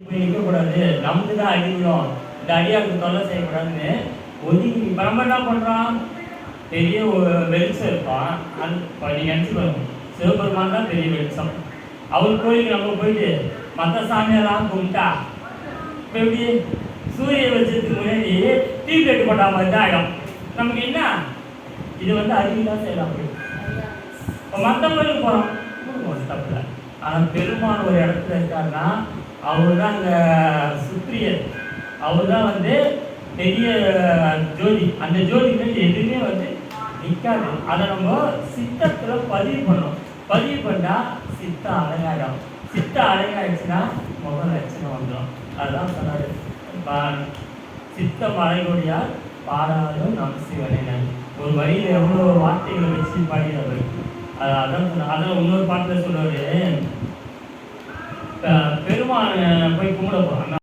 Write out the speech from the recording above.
போய் நிற்கக்கூடாது, நமக்கு தான் அடி விழும், இந்த அடியாருக்கு தொல்லை செய்யக்கூடாதுன்னு ஒதுங்கி நம்ம என்ன பண்ணுறோம்? பெரிய ஒரு வெளிச்சம் இருப்பான். அது நீங்கள் நினச்சிக்கணும், சிவபெருமான் தான் பெரிய வெளிச்சம். அவர் கோயிலுக்கு நம்ம போயிட்டு மற்ற சாமியெல்லாம் கும்பிட்டா இப்போ எப்படி சூரிய வெளிச்சத்துக்கு முன்னாடி டீ பிளேட் போட்டா மாதிரி தான் ஆகிடும். நமக்கு என்ன இது அறிவிலாம் செய்யலாம். போய் இப்போ மற்ற கோயிலுக்கு போகிறோம், தப்பில்லை. ஆனால் பெருமான் ஒரு இடத்துல இருக்காருன்னா அவர் தான் அங்கே சுற்றியர். அவர் தான் பெரிய ஜோதி. அந்த ஜோதிக்கு எதுவுமே நிற்காது. அதை நம்ம சித்தத்தில் பதிவு பண்ணோம். பதிவு பண்ணால் சித்தம் அழகாயிடும். சித்தம் அழகாயிடுச்சுன்னா முக லட்சணம் வந்துடும். அதுதான் சொன்னார், சித்தம் அழகோடியார் பாடாலும் நம் சிவனை. ஒரு வரியில் எவ்வளோ வார்த்தைகளை வச்சு பாடினார். அதான் சொன்னார். அதான் இன்னொரு பாட்டில் சொல்லுவார், பெருமானை போய் கும்பிட போகிறாங்க.